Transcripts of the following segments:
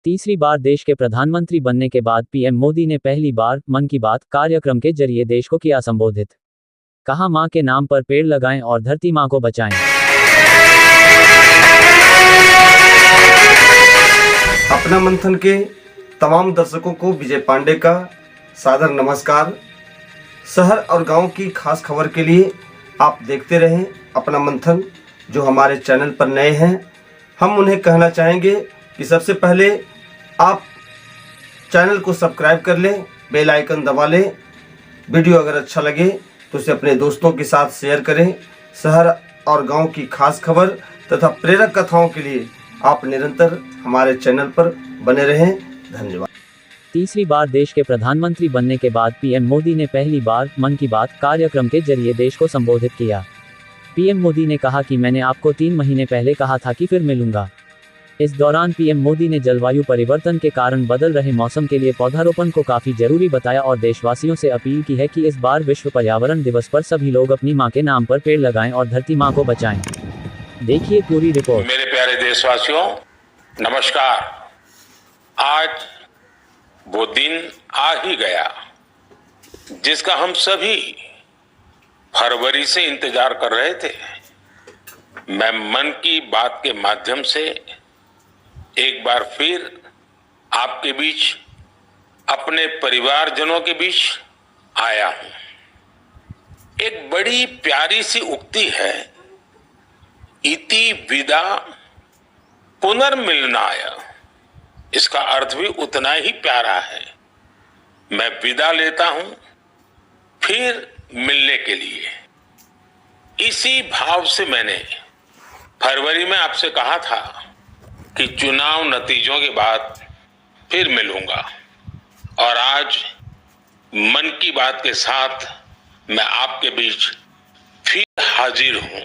तीसरी बार देश के प्रधानमंत्री बनने के बाद पीएम मोदी ने पहली बार मन की बात कार्यक्रम के जरिए देश को किया संबोधित। कहा, मां के नाम पर पेड़ लगाएं और धरती मां को बचाएं। अपना मंथन के तमाम दर्शकों को विजय पांडे का सादर नमस्कार। शहर और गांव की खास खबर के लिए आप देखते रहें अपना मंथन। जो हमारे चैनल पर नए हैं, हम उन्हें कहना चाहेंगे कि सबसे पहले आप चैनल को सब्सक्राइब कर लें, बेल आइकन दबा लें। वीडियो अगर अच्छा लगे तो उसे अपने दोस्तों के साथ शेयर करें। शहर और गांव की खास खबर तथा प्रेरक कथाओं के लिए आप निरंतर हमारे चैनल पर बने रहें। धन्यवाद। तीसरी बार देश के प्रधानमंत्री बनने के बाद पीएम मोदी ने पहली बार मन की बात कार्यक्रम के जरिए देश को संबोधित किया। पीएम मोदी ने कहा कि मैंने आपको 3 महीने पहले कहा था कि फिर मिलूंगा। इस दौरान पीएम मोदी ने जलवायु परिवर्तन के कारण बदल रहे मौसम के लिए पौधारोपण को काफी जरूरी बताया और देशवासियों से अपील की है कि इस बार विश्व पर्यावरण दिवस पर सभी लोग अपनी मां के नाम पर पेड़ लगाएं और धरती मां को बचाएं। देखिए पूरी रिपोर्ट। मेरे प्यारे देशवासियों, नमस्कार। आज वो दिन आ ही गया जिसका हम सभी फरवरी से इंतजार कर रहे थे। मैं मन की बात के माध्यम से एक बार फिर आपके बीच, अपने परिवारजनों के बीच आया हूं। एक बड़ी प्यारी सी उक्ति है, इति विदा पुनर्मिलनाय। इसका अर्थ भी उतना ही प्यारा है। मैं विदा लेता हूं फिर मिलने के लिए। इसी भाव से मैंने फरवरी में आपसे कहा था कि चुनाव नतीजों के बाद फिर मिलूंगा, और आज मन की बात के साथ मैं आपके बीच फिर हाजिर हूं।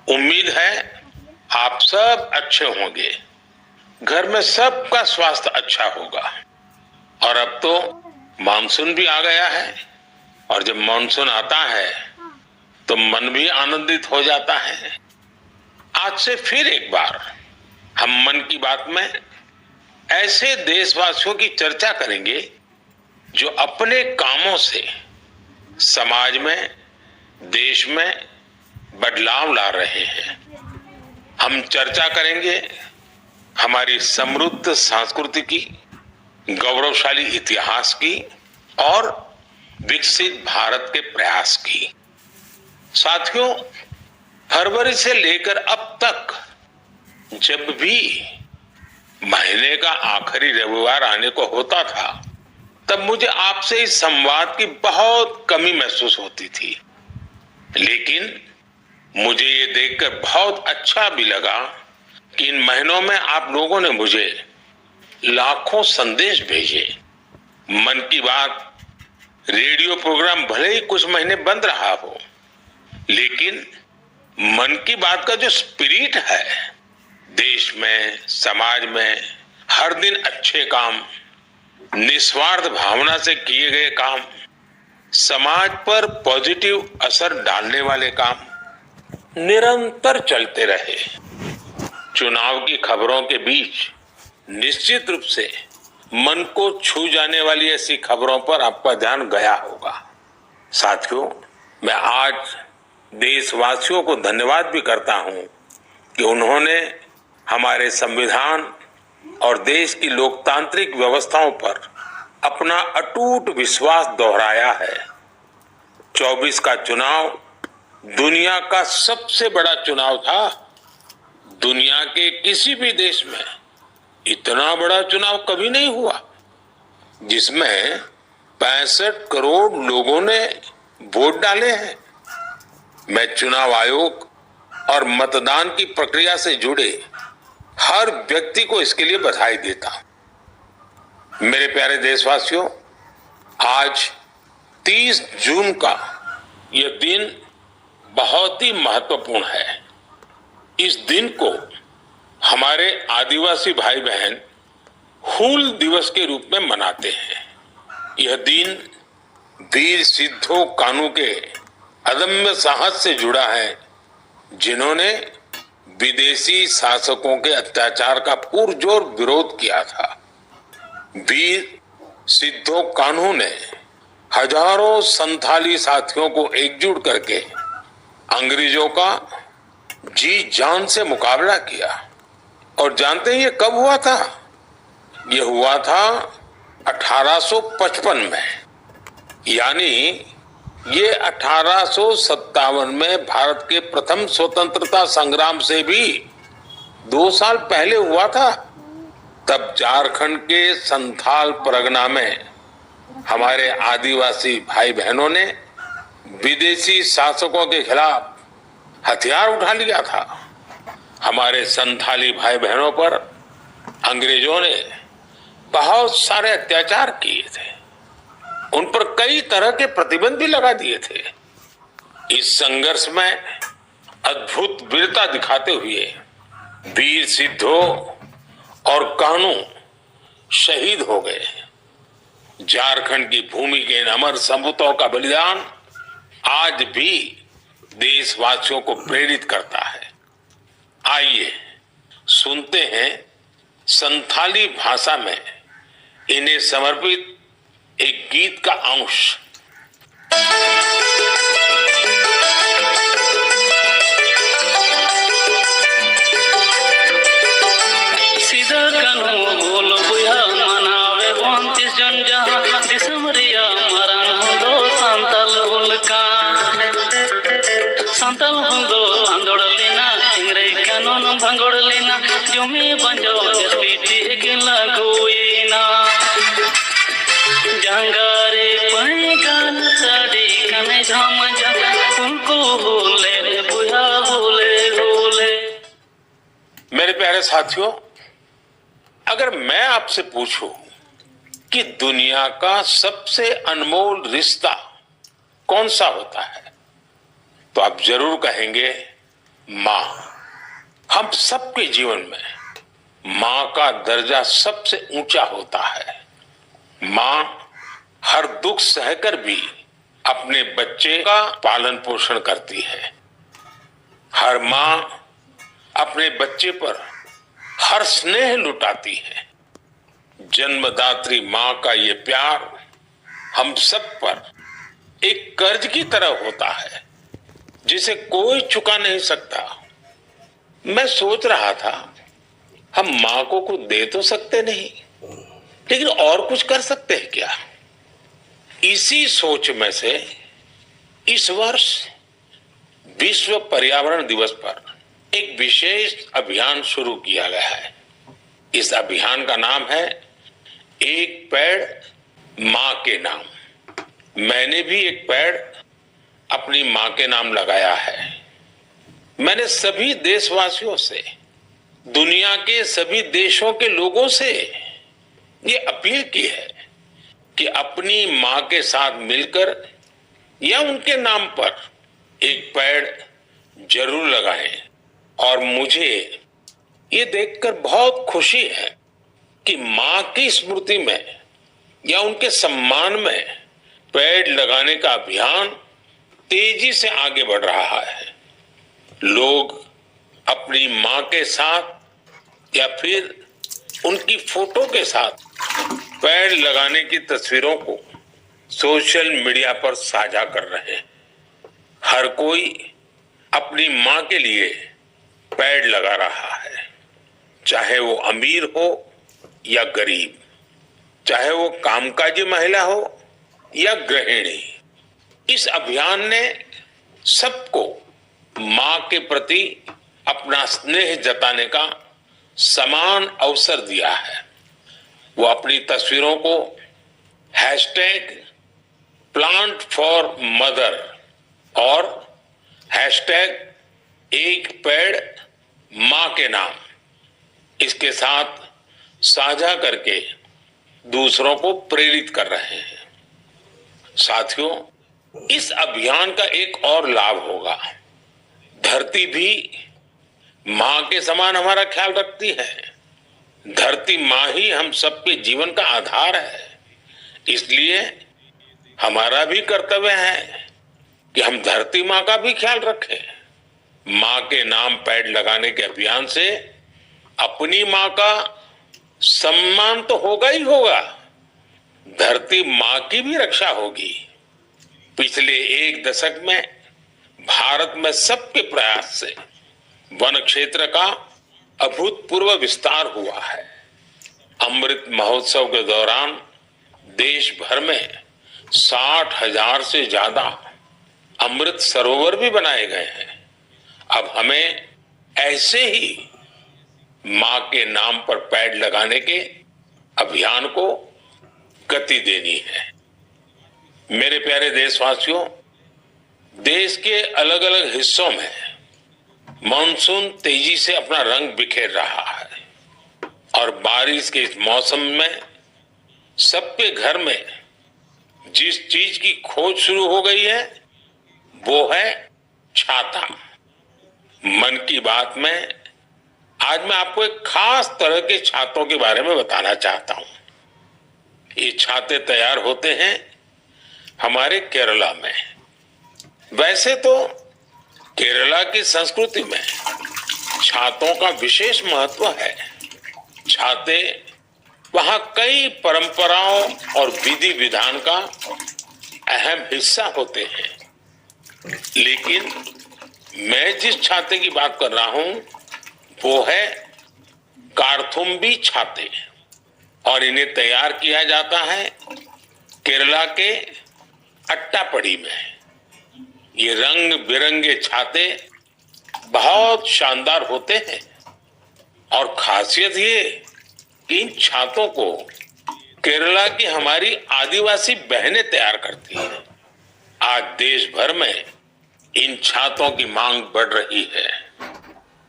उम्मीद है आप सब अच्छे होंगे, घर में सबका स्वास्थ्य अच्छा होगा। और अब तो मानसून भी आ गया है, और जब मानसून आता है तो मन भी आनंदित हो जाता है। आज से फिर एक बार हम मन की बात में ऐसे देशवासियों की चर्चा करेंगे जो अपने कामों से समाज में, देश में बदलाव ला रहे हैं। हम चर्चा करेंगे हमारी समृद्ध संस्कृति की, गौरवशाली इतिहास की और विकसित भारत के प्रयास की। साथियों, फरवरी से लेकर अब तक जब भी महीने का आखिरी रविवार आने को होता था, तब मुझे आपसे इस संवाद की बहुत कमी महसूस होती थी। लेकिन मुझे ये देखकर बहुत अच्छा भी लगा कि इन महीनों में आप लोगों ने मुझे लाखों संदेश भेजे। मन की बात रेडियो प्रोग्राम भले ही कुछ महीने बंद रहा हो, लेकिन मन की बात का जो स्पिरिट है, देश में, समाज में हर दिन अच्छे काम, निस्वार्थ भावना से किए गए काम, समाज पर पॉजिटिव असर डालने वाले काम निरंतर चलते रहे। चुनाव की खबरों के बीच निश्चित रूप से मन को छू जाने वाली ऐसी खबरों पर आपका ध्यान गया होगा। साथियों, मैं आज देशवासियों को धन्यवाद भी करता हूं कि उन्होंने हमारे संविधान और देश की लोकतांत्रिक व्यवस्थाओं पर अपना अटूट विश्वास दोहराया है। 24 का चुनाव दुनिया का सबसे बड़ा चुनाव था। दुनिया के किसी भी देश में इतना बड़ा चुनाव कभी नहीं हुआ, जिसमें 65 करोड़ लोगों ने वोट डाले हैं। मैं चुनाव आयोग और मतदान की प्रक्रिया से जुड़े हर व्यक्ति को इसके लिए बधाई देता हूं। मेरे प्यारे देशवासियों, आज 30 जून का यह दिन बहुत ही महत्वपूर्ण है। इस दिन को हमारे आदिवासी भाई बहन हूल दिवस के रूप में मनाते हैं। यह दिन वीर सिद्धो कान्हू के अदम्य साहस से जुड़ा है, जिन्होंने विदेशी शासकों के अत्याचार का पुरजोर विरोध किया था। वीर सिद्धो कान्हू ने हजारों संथाली साथियों को एकजुट करके अंग्रेजों का जी जान से मुकाबला किया। और जानते हैं ये कब हुआ था? ये हुआ था 1855 में, यानी ये 1857 में भारत के प्रथम स्वतंत्रता संग्राम से भी 2 साल पहले हुआ था। तब झारखंड के संथाल परगना में हमारे आदिवासी भाई बहनों ने विदेशी शासकों के खिलाफ हथियार उठा लिया था। हमारे संथाली भाई बहनों पर अंग्रेजों ने बहुत सारे अत्याचार किए थे, उन पर कई तरह के प्रतिबंध भी लगा दिए थे। इस संघर्ष में अद्भुत वीरता दिखाते हुए वीर सिद्धो और कान्हू शहीद हो गए। झारखंड की भूमि के इन अमर सपूतों का बलिदान आज भी देशवासियों को प्रेरित करता है। आइए सुनते हैं संथाली भाषा में इन्हें समर्पित एक गीत का अंश। सीधा कानून बोल बुया मनावे 29 जन जहां दिसमरिया मरण हुंदो संतल हुलका संतल हुंदो आंदोलना इंग्रेज कानून भंगोड़लेना जुमी बंजो स्पीटी एकला गोईना जंगारे पैगान साड़ी कने झम झम उनको बोले बुया बोले बोले। मेरे प्यारे साथियों, अगर मैं आपसे पूछूं कि दुनिया का सबसे अनमोल रिश्ता कौन सा होता है, तो आप जरूर कहेंगे मां। हम सबके जीवन में मां का दर्जा सबसे ऊंचा होता है। मां हर दुख सहकर भी अपने बच्चे का पालन पोषण करती है। हर मां अपने बच्चे पर हर स्नेह लुटाती है। जन्मदात्री मां का ये प्यार हम सब पर एक कर्ज की तरह होता है जिसे कोई चुका नहीं सकता। मैं सोच रहा था हम मां को कुछ दे तो सकते नहीं, लेकिन और कुछ कर सकते हैं क्या? इसी सोच में से इस वर्ष विश्व पर्यावरण दिवस पर एक विशेष अभियान शुरू किया गया है। इस अभियान का नाम है एक पेड़ मां के नाम। मैंने भी एक पेड़ अपनी मां के नाम लगाया है। मैंने सभी देशवासियों से, दुनिया के सभी देशों के लोगों से ये अपील की है कि अपनी मां के साथ मिलकर या उनके नाम पर एक पेड़ जरूर लगाएं। और मुझे ये देखकर बहुत खुशी है कि मां की स्मृति में या उनके सम्मान में पेड़ लगाने का अभियान तेजी से आगे बढ़ रहा है। लोग अपनी मां के साथ या फिर उनकी फोटो के साथ पेड़ लगाने की तस्वीरों को सोशल मीडिया पर साझा कर रहे हैं। हर कोई अपनी मां के लिए पेड़ लगा रहा है, चाहे वो अमीर हो या गरीब, चाहे वो कामकाजी महिला हो या गृहिणी। इस अभियान ने सबको मां के प्रति अपना स्नेह जताने का समान अवसर दिया है। वो अपनी तस्वीरों को #प्लांट फॉर मदर और #एक पेड़ मां के नाम इसके साथ साझा करके दूसरों को प्रेरित कर रहे हैं। साथियों, इस अभियान का एक और लाभ होगा। धरती भी मां के समान हमारा ख्याल रखती है। धरती मां ही हम सबके जीवन का आधार है। इसलिए हमारा भी कर्तव्य है कि हम धरती मां का भी ख्याल रखें। मां के नाम पैड लगाने के अभियान से अपनी मां का सम्मान तो होगा ही होगा, धरती मां की भी रक्षा होगी। पिछले एक दशक में भारत में सबके प्रयास से वन क्षेत्र का अभूतपूर्व विस्तार हुआ है। अमृत महोत्सव के दौरान देश भर में 60,000 से ज्यादा अमृत सरोवर भी बनाए गए हैं। अब हमें ऐसे ही मां के नाम पर पैड लगाने के अभियान को गति देनी है। मेरे प्यारे देशवासियों, देश के अलग अलग हिस्सों में मानसून तेजी से अपना रंग बिखेर रहा है और बारिश के इस मौसम में सबके घर में जिस चीज की खोज शुरू हो गई है वो है छाता। मन की बात में आज मैं आपको एक खास तरह के छातों के बारे में बताना चाहता हूं। ये छाते तैयार होते हैं हमारे केरला में। वैसे तो केरला की संस्कृति में छातों का विशेष महत्व है। छाते वहां कई परंपराओं और विधि विधान का अहम हिस्सा होते हैं, लेकिन मैं जिस छाते की बात कर रहा हूं वो है कार्थुम्बी छाते और इन्हें तैयार किया जाता है केरला के अट्टापडी में। ये रंग बिरंगे छाते बहुत शानदार होते हैं और खासियत ये कि इन छातों को केरला की हमारी आदिवासी बहनें तैयार करती हैं। आज देश भर में इन छातों की मांग बढ़ रही है,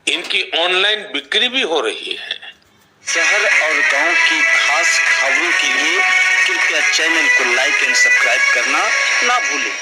इनकी ऑनलाइन बिक्री भी हो रही है। शहर और गांव की खास खबरों के लिए कृपया चैनल को लाइक एंड सब्सक्राइब करना ना भूलें।